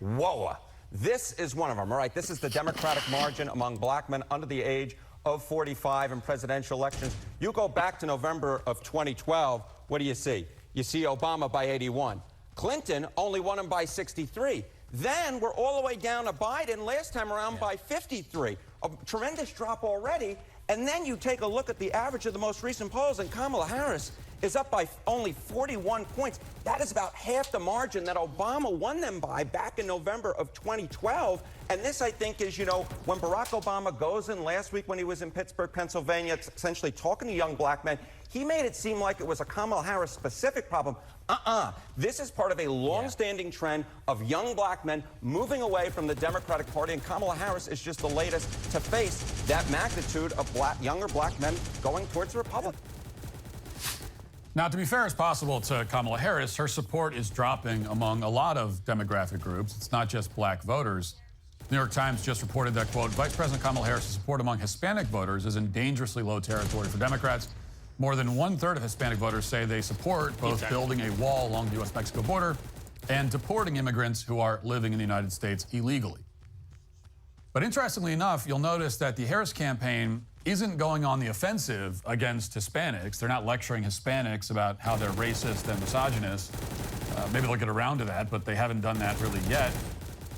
Whoa. This is one of them, all right? This is the Democratic margin among black men under the age of 45 in presidential elections. You go back to November of 2012, what do you see? You see Obama by 81. Clinton only won him by 63. Then we're all the way down to Biden last time around by 53. A tremendous drop already. And then you take a look at the average of the most recent polls, and Kamala Harris is up by only 41 points. That is about half the margin that Obama won them by back in November of 2012. And this, I think, is, you know, when Barack Obama goes in last week when he was in Pittsburgh, Pennsylvania, essentially talking to young black men, he made it seem like it was a Kamala Harris specific problem. This is part of a long-standing trend of young black men moving away from the Democratic Party, and Kamala Harris is just the latest to face that magnitude of younger black men going towards the Republic. Now, to be fair as possible to Kamala Harris, her support is dropping among a lot of demographic groups. It's not just black voters. The New York Times just reported that, quote, Vice President Kamala Harris' support among Hispanic voters is in dangerously low territory for Democrats. More than one-third of Hispanic voters say they support both building a wall along the U.S.-Mexico border and deporting immigrants who are living in the United States illegally. But interestingly enough, you'll notice that the Harris campaign isn't going on the offensive against Hispanics. They're not lecturing Hispanics about how they're racist and misogynist. Maybe they'll get around to that, but they haven't done that really yet.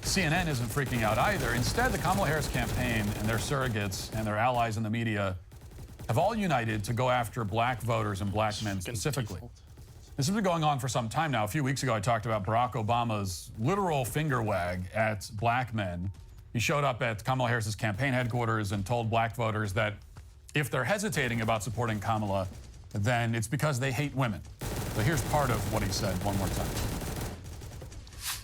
CNN isn't freaking out either. Instead, the Kamala Harris campaign and their surrogates and their allies in the media have all united to go after black voters and black men specifically. This has been going on for some time now. A few weeks ago, I talked about Barack Obama's literal finger wag at black men. He showed up at Kamala Harris's campaign headquarters and told black voters that if they're hesitating about supporting Kamala, then it's because they hate women. So here's part of what he said one more time.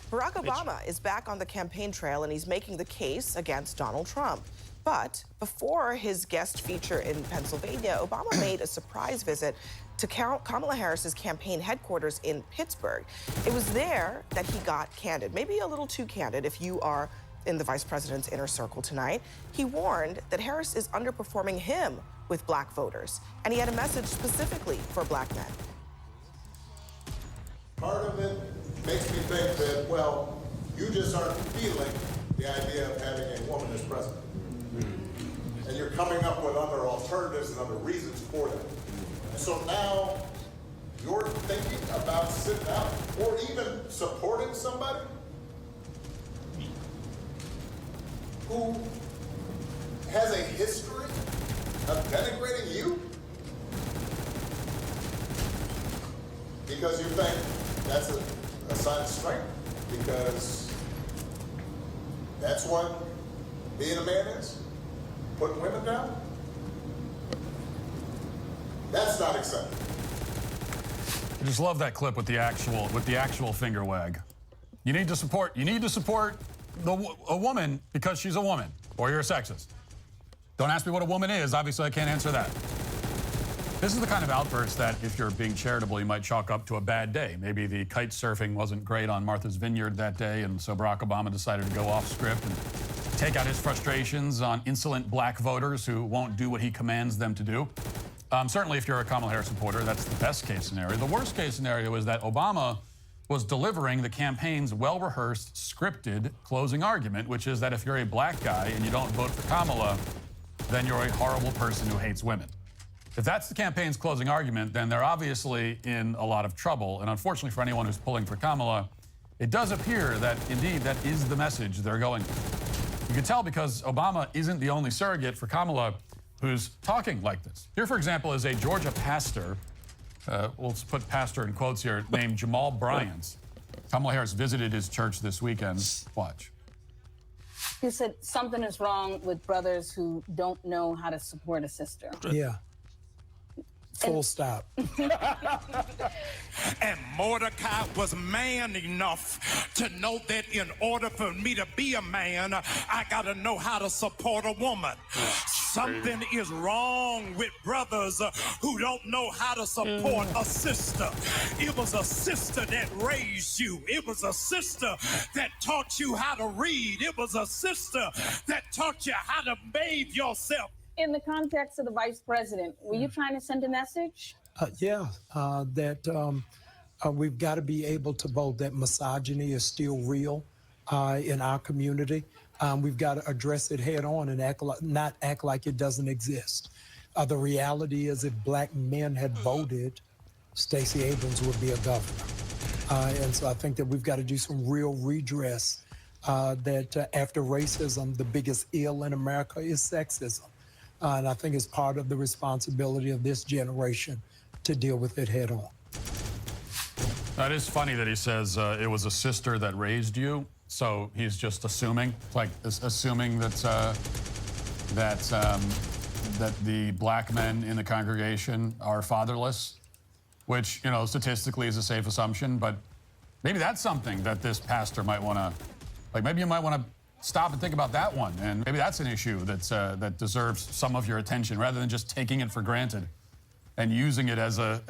Barack Obama is back on the campaign trail, and he's making the case against Donald Trump. But before his guest feature in Pennsylvania, Obama made a surprise visit to Kamala Harris's campaign headquarters in Pittsburgh. It was there that he got candid, maybe a little too candid if you are in the vice president's inner circle tonight. He warned that Harris is underperforming him with black voters, and he had a message specifically for black men. Part of it makes me think that, well, you just aren't feeling the idea of having a woman as president. And you're coming up with other alternatives and other reasons for that. And so now you're thinking about sitting out or even supporting somebody who has a history of denigrating you because you think that's a sign of strength, because that's what being a man is, putting women down. That's not acceptable. I just love that clip with the actual finger wag. You need to support a woman because she's a woman, or you're a sexist. Don't ask me what a woman is. Obviously, I can't answer that. This is the kind of outburst that, if you're being charitable, you might chalk up to a bad day. Maybe the kite surfing wasn't great on Martha's Vineyard that day, and so Barack Obama decided to go off script and take out his frustrations on insolent black voters who won't do what he commands them to do. Certainly, if you're a Kamala Harris supporter, that's the best case scenario. The worst case scenario is that Obama was delivering the campaign's well-rehearsed, scripted closing argument, which is that if you're a black guy and you don't vote for Kamala, then you're a horrible person who hates women. If that's the campaign's closing argument, then they're obviously in a lot of trouble. And unfortunately for anyone who's pulling for Kamala, it does appear that, indeed, that is the message they're going for. You can tell because Obama isn't the only surrogate for Kamala who's talking like this. Here, for example, is a Georgia pastor, we'll put pastor in quotes here, named Jamal Bryant. Kamala Harris visited his church this weekend. Watch. He said something is wrong with brothers who don't know how to support a sister. Yeah. Full stop. And Mordecai was man enough to know that in order for me to be a man, I got to know how to support a woman. Something is wrong with brothers who don't know how to support a sister. It was a sister that raised you. It was a sister that taught you how to read. It was a sister that taught you how to bathe yourself. In the context of the vice president, were you trying to send a message? That we've got to be able to vote, that misogyny is still real. in our community. We've got to address it head on and not act like it doesn't exist. The reality is, if black men had voted, Stacey Abrams would be a governor. And so I think that we've got to do some real redress that after racism, the biggest ill in America is sexism. And I think it's part of the responsibility of this generation to deal with it head on. That is funny that he says it was a sister that raised you. So he's just assuming, like assuming that that the black men in the congregation are fatherless, which, you know, statistically is a safe assumption. But maybe that's something that this pastor might want to, like, maybe you might want to stop and think about that one. And maybe that's an issue that's that deserves some of your attention, rather than just taking it for granted and using it as a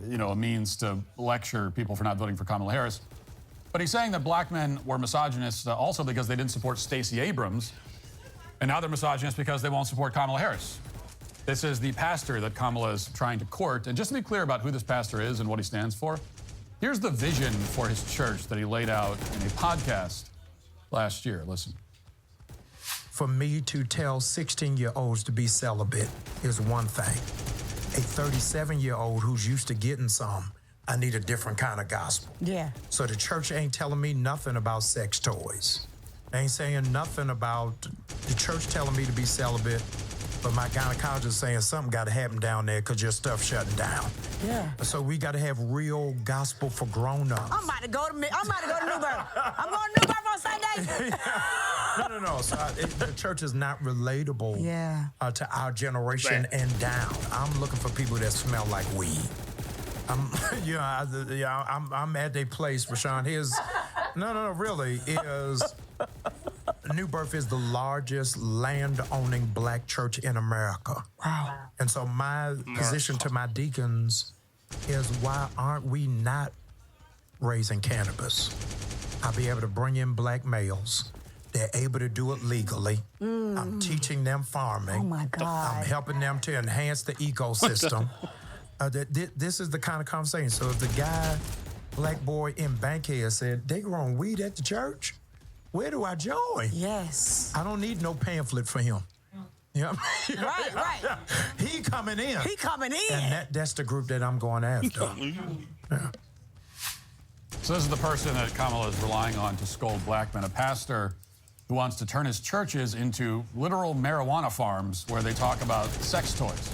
you know, a means to lecture people for not voting for Kamala Harris. But he's saying that black men were misogynists also because they didn't support Stacey Abrams, and now they're misogynists because they won't support Kamala Harris. This is the pastor that Kamala is trying to court. And just to be clear about who this pastor is and what he stands for, here's the vision for his church that he laid out in a podcast last year. Listen. For me to tell 16-year-olds to be celibate is one thing. A 37-year-old who's used to getting some, I need a different kind of gospel. Yeah. So the church ain't telling me nothing about sex toys. They ain't saying nothing about the church telling me to be celibate, but my gynecologist saying something got to happen down there because your stuff's shutting down. Yeah. So we got to have real gospel for grown-ups. I'm about to go to New Birth. I'm going to New Birth on Sunday. No. So the church is not relatable to our generation and down. I'm looking for people that smell like weed. I'm at a place, Rashawn. Really, New Birth is the largest land-owning black church in America. Wow. And so my position to my deacons is, why aren't we not raising cannabis? I'll be able to bring in black males. They're able to do it legally. I'm teaching them farming. Oh, my God. I'm helping them to enhance the ecosystem. This is the kind of conversation. So if the guy, black boy in Bankhead, said, they growing weed at the church, where do I join? Yes. I don't need no pamphlet for him. You know what I mean? Right. He coming in. And that's the group that I'm going after. Yeah. So this is the person that Kamala is relying on to scold black men, a pastor who wants to turn his churches into literal marijuana farms where they talk about sex toys.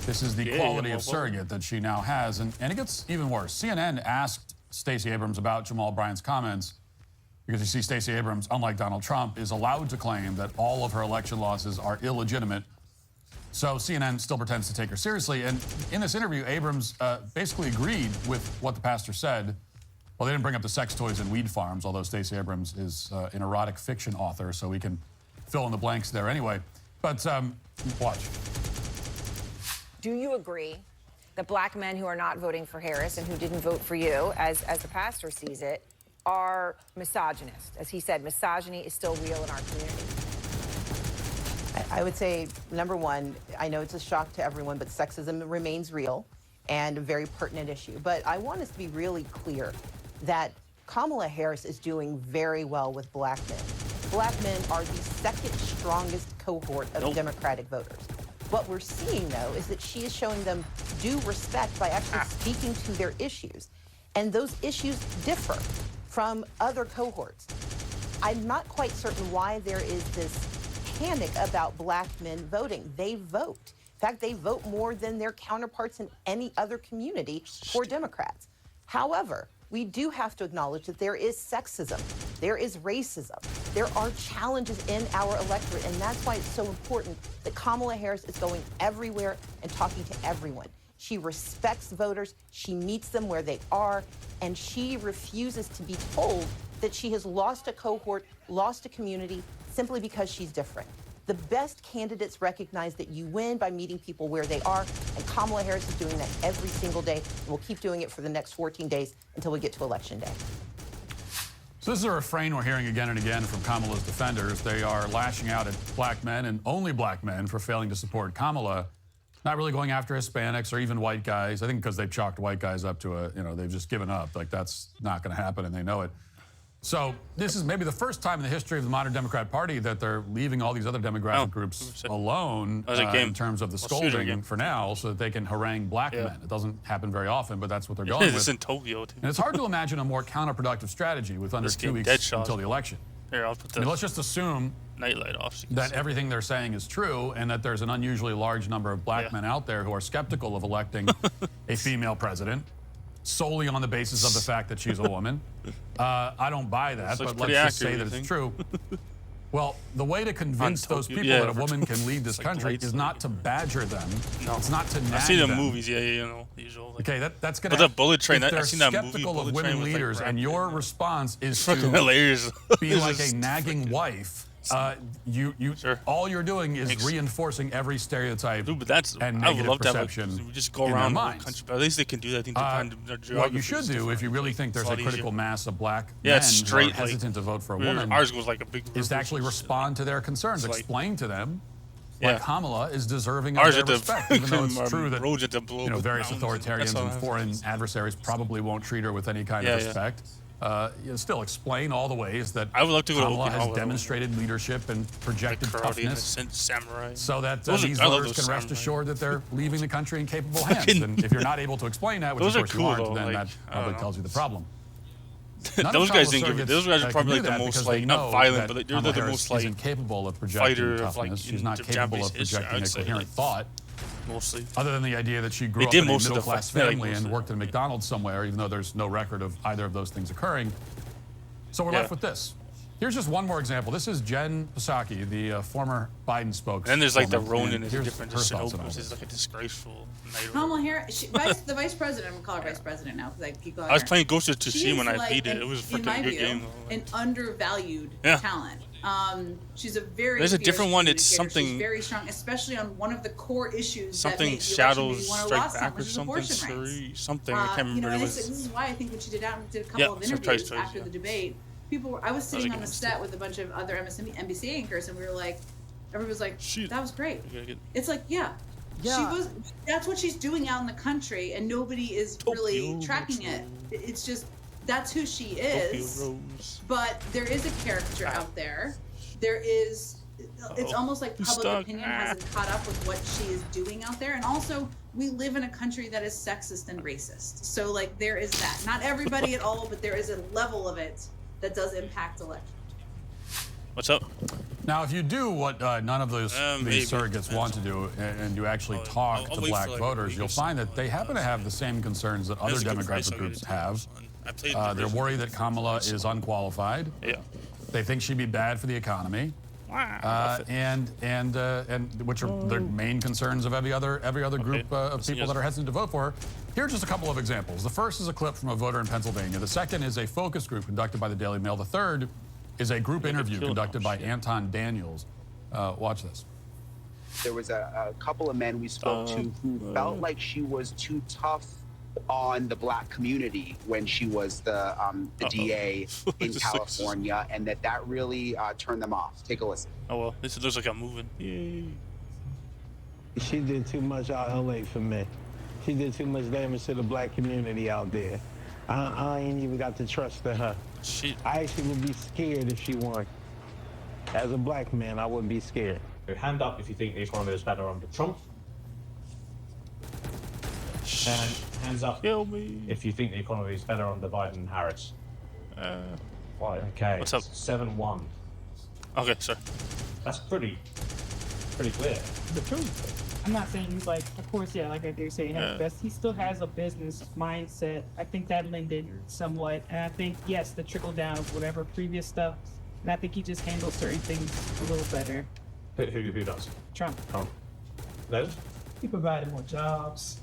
This is the quality of surrogate that she now has. And it gets even worse. CNN asked Stacey Abrams about Jamal Bryant's comments because you see Stacey Abrams, unlike Donald Trump, is allowed to claim that all of her election losses are illegitimate. So CNN still pretends to take her seriously. And in this interview, Abrams basically agreed with what the pastor said. Well, they didn't bring up the sex toys and weed farms, although Stacey Abrams is an erotic fiction author, so we can fill in the blanks there anyway. But watch. Do you agree that black men who are not voting for Harris and who didn't vote for you, as the pastor sees it, are misogynist? As he said, misogyny is still real in our community. I would say, number one, I know it's a shock to everyone, but sexism remains real and a very pertinent issue. But I want us to be really clear that Kamala Harris is doing very well with black men. Black men are the second strongest cohort of Democratic voters. What we're seeing, though, is that she is showing them due respect by actually speaking to their issues. And those issues differ from other cohorts. I'm not quite certain why there is this panic about black men voting. They vote. In fact, they vote more than their counterparts in any other community for Democrats. However, we do have to acknowledge that there is sexism, there is racism, there are challenges in our electorate, and that's why it's so important that Kamala Harris is going everywhere and talking to everyone. She respects voters, she meets them where they are, and she refuses to be told that she has lost a cohort, lost a community, simply because she's different. The best candidates recognize that you win by meeting people where they are, and Kamala Harris is doing that every single day, and we'll keep doing it for the next 14 days until we get to Election Day. So this is a refrain we're hearing again and again from Kamala's defenders. They are lashing out at black men and only black men for failing to support Kamala, not really going after Hispanics or even white guys. I think because they've chalked white guys up to they've just given up. Like, that's not going to happen, and they know it. So this is maybe the first time in the history of the modern Democrat Party that they're leaving all these other demographic groups alone in terms of the scolding for now, so that they can harangue black men. It doesn't happen very often, but that's what they're going with. It's in Tokyo, too. And it's hard to imagine a more counterproductive strategy with under 2 weeks Deadshot until the election. Here, I'll put the let's just assume nightlight off. That everything they're saying is true, and that there's an unusually large number of black men out there who are skeptical of electing a female president solely on the basis of the fact that she's a woman. I don't buy that, but let's just say that it's true. Well, the way to convince those people that a woman can lead this country is not to badger them. No. It's not to nag them. I've seen the movies, you know, the usual. Okay, that's going to. The Bullet Train. If I've seen that movie. Skeptical of women leaders, and your response is to hilarious. Be like a nagging wife. All you're doing is reinforcing every stereotype and negative perception. We just go around the country, but at least they can do that. I think they find their geography. What you should do, if you really think there's a critical mass of black men who are hesitant to vote for a woman, ours goes like a big is to actually respond to their concerns, explain to them why Kamala is deserving of their respect, even though it's true that various authoritarians and foreign adversaries probably won't treat her with any kind of respect. Still explain all the ways that Kamala has demonstrated leadership and projected toughness, so that these voters can rest assured that they're leaving the country in capable hands. And if you're not able to explain that, which of course you aren't, then that probably tells you the problem. Those guys didn't give it. Those guys are probably like the most not violent, but they're the most she's incapable of projecting toughness. She's not capable of projecting a coherent thought. Mostly. Other than the idea that she grew up in a middle-class family and worked at a McDonald's somewhere, even though there's no record of either of those things occurring. So we're left with this. Here's just one more example. This is Jen Psaki, the former Biden spokesperson. And there's like the Ronin is different. This is like a disgraceful. Kamala Harris, the vice president. I'm gonna call her vice president now because I keep calling her. I was playing Ghost of Tsushima when I beat it. It was a freaking freaking good game. An undervalued talent. She's a very. There's a different one. It's something. She's very strong, especially on one of the core issues. Something that shadows strike back or something. Something I can't remember. This is why I think when she did a couple of interviews after the debate. I was sitting on the set with a bunch of other NBC anchors, and we were like, everyone was like, that was great. It's like, she was. That's what she's doing out in the country, and nobody is really tracking it. It's just that's who she is. But there is a character out there. There is. It's almost like public opinion hasn't caught up with what she is doing out there, and also we live in a country that is sexist and racist. So like there is that. Not everybody at all, but there is a level of it that does impact elections. What's up? Now, if you do what none of these surrogates want to do, and you actually talk to black voters, you'll find that they happen to have the same concerns that other demographic groups have. They're worried that Kamala is unqualified. They think she'd be bad for the economy. And which are the main concerns of every other group of people that are hesitant to vote for her. Here are just a couple of examples. The first is a clip from a voter in Pennsylvania. The second is a focus group conducted by the Daily Mail. The third is a group interview conducted by Anton Daniels. Watch this. There was a couple of men we spoke to who felt like she was too tough on the black community when she was the DA in California, and that really turned them off. Take a listen. Oh well, this looks like I'm moving. Yay. She did too much out LA for me. She did too much damage to the black community out there. I ain't even got the trust in her. I actually would be scared if she won. As a black man, I would be scared. Hand up if you think the economy is better under Trump. And hands up if you think the economy is better under Biden and Harris. Okay. What's up? 7-1. Okay, sir. That's pretty clear. The truth. I'm not saying he's like, of course, like I did say, he has best. He still has a business mindset. I think that lended somewhat, and I think yes, the trickle down of whatever previous stuff. And I think he just handles certain things a little better. Who does? Trump. Those? He provided more jobs,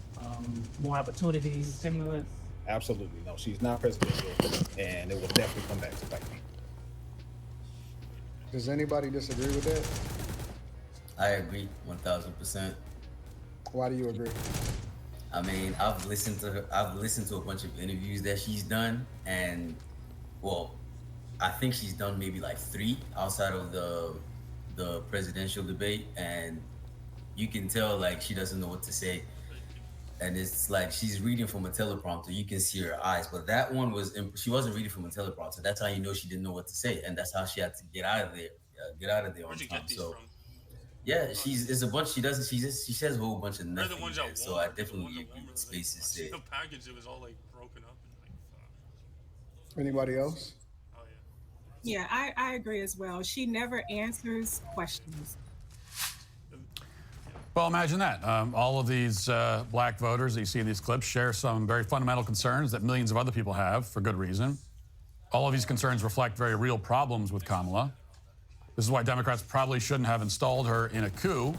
more opportunities, stimulus. Absolutely. No, she's not presidential, and it will definitely come back to bite me. Does anybody disagree with that? I agree 1000%. Why do you agree? I mean, I've listened to a bunch of interviews that she's done, and well, I think she's done maybe like 3 outside of the presidential debate, and you can tell like she doesn't know what to say. and it's like she's reading from a teleprompter. You can see her eyes, but that one she wasn't reading from a teleprompter. That's how you know she didn't know what to say, and that's how she had to get out of there. On time. So, yeah, it's a bunch. She says a whole bunch of nothing. So I definitely agree with Space's say. The package, it was all like broken up. Anybody else? Yeah, I agree as well. She never answers questions. Well, imagine that. All of these black voters that you see in these clips share some very fundamental concerns that millions of other people have for good reason. All of these concerns reflect very real problems with Kamala. This is why Democrats probably shouldn't have installed her in a coup.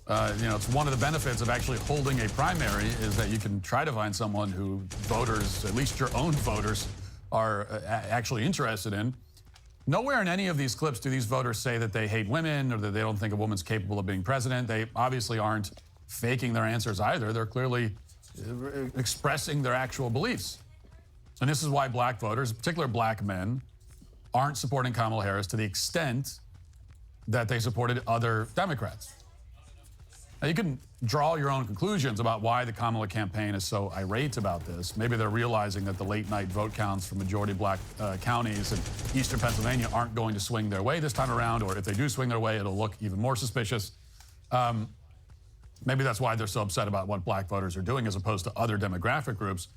It's one of the benefits of actually holding a primary is that you can try to find someone who voters, at least your own voters, are actually interested in. Nowhere in any of these clips do these voters say that they hate women or that they don't think a woman's capable of being president. They obviously aren't faking their answers either. They're clearly expressing their actual beliefs. And this is why black voters, particularly black men, aren't supporting Kamala Harris to the extent that they supported other Democrats. Now, you can draw your own conclusions about why the Kamala campaign is so irate about this. Maybe they're realizing that the late-night vote counts for majority black counties in eastern Pennsylvania aren't going to swing their way this time around, or if they do swing their way, it'll look even more suspicious. Maybe that's why they're so upset about what black voters are doing as opposed to other demographic groups.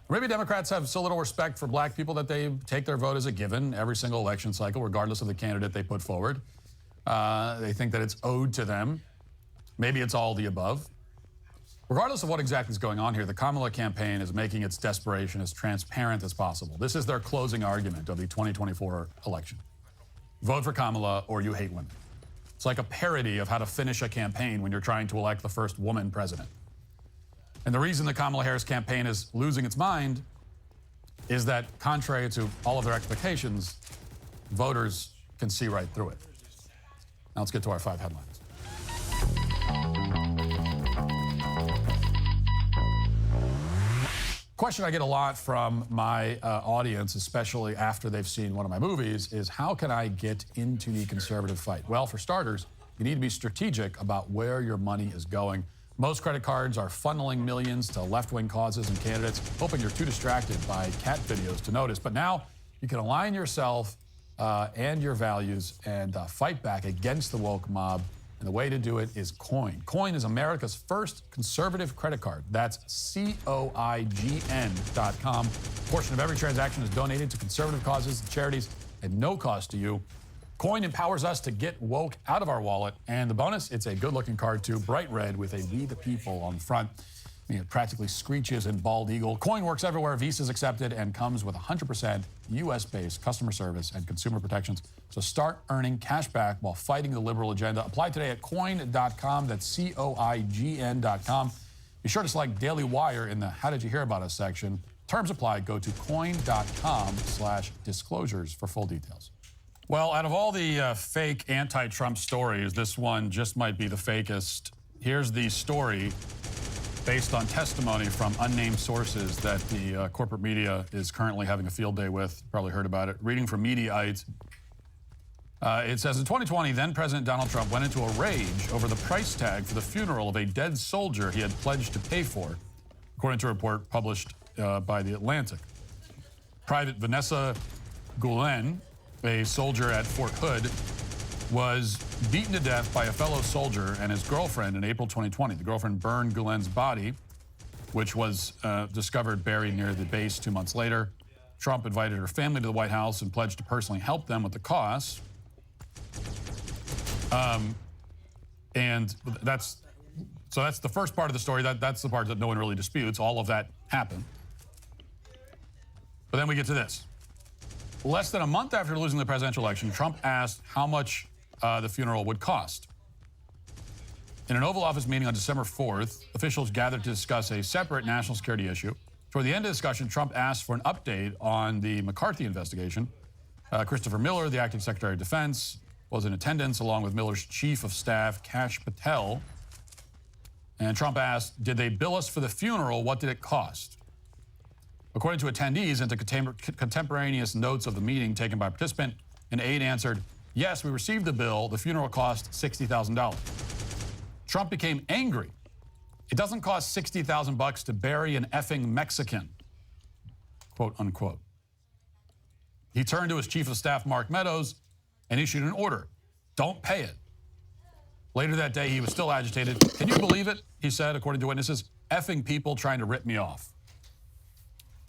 Or maybe Democrats have so little respect for black people that they take their vote as a given every single election cycle, regardless of the candidate they put forward. They think that it's owed to them. Maybe it's all the above. Regardless of what exactly is going on here, the Kamala campaign is making its desperation as transparent as possible. This is their closing argument of the 2024 election. Vote for Kamala or you hate women. It's like a parody of how to finish a campaign when you're trying to elect the first woman president. And the reason the Kamala Harris campaign is losing its mind is that, contrary to all of their expectations, voters can see right through it. Now let's get to our 5 headlines. Question I get a lot from my audience, especially after they've seen one of my movies, is how can I get into the conservative fight? Well, for starters, you need to be strategic about where your money is going. Most credit cards are funneling millions to left-wing causes and candidates, hoping you're too distracted by cat videos to notice. But now you can align yourself and your values and fight back against the woke mob. And the way to do it is Coin. Coin is America's first conservative credit card. That's COIGN.com. A portion of every transaction is donated to conservative causes and charities at no cost to you. Coin empowers us to get woke out of our wallet. And the bonus, it's a good-looking card, too, bright red with a We the People on the front. It practically screeches in bald eagle. Coin works everywhere, Visa's accepted, and comes with 100% U.S.-based customer service and consumer protections. So start earning cash back while fighting the liberal agenda. Apply today at coin.com. That's COIGN.com. Be sure to select Daily Wire in the How Did You Hear About Us section. Terms apply. Go to coin.com/disclosures for full details. Well, out of all the fake anti-Trump stories, this one just might be the fakest. Here's the story based on testimony from unnamed sources that the corporate media is currently having a field day with. You probably heard about it. Reading from Mediaite. It says, in 2020, then-President Donald Trump went into a rage over the price tag for the funeral of a dead soldier he had pledged to pay for, according to a report published by The Atlantic. Private Vanessa Gulen, a soldier at Fort Hood, was beaten to death by a fellow soldier and his girlfriend in April 2020. The girlfriend burned Gulen's body, which was discovered buried near the base 2 months later. Trump invited her family to the White House and pledged to personally help them with the costs. And that's the first part of the story. That's the part that no one really disputes. All of that happened. But then we get to this. Less than a month after losing the presidential election, Trump asked how much the funeral would cost. In an Oval Office meeting on December 4th, officials gathered to discuss a separate national security issue. Toward the end of the discussion, Trump asked for an update on the McCarthy investigation. Christopher Miller, the acting Secretary of Defense, was in attendance along with Miller's chief of staff, Kash Patel. And Trump asked, did they bill us for the funeral? What did it cost? According to attendees and to contemporaneous notes of the meeting taken by a participant, an aide answered, yes, we received the bill. The funeral cost $60,000. Trump became angry. It doesn't cost 60,000 bucks to bury an effing Mexican, quote unquote. He turned to his chief of staff, Mark Meadows, and issued an order. Don't pay it. Later that day, he was still agitated. Can you believe it? He said, according to witnesses, effing people trying to rip me off.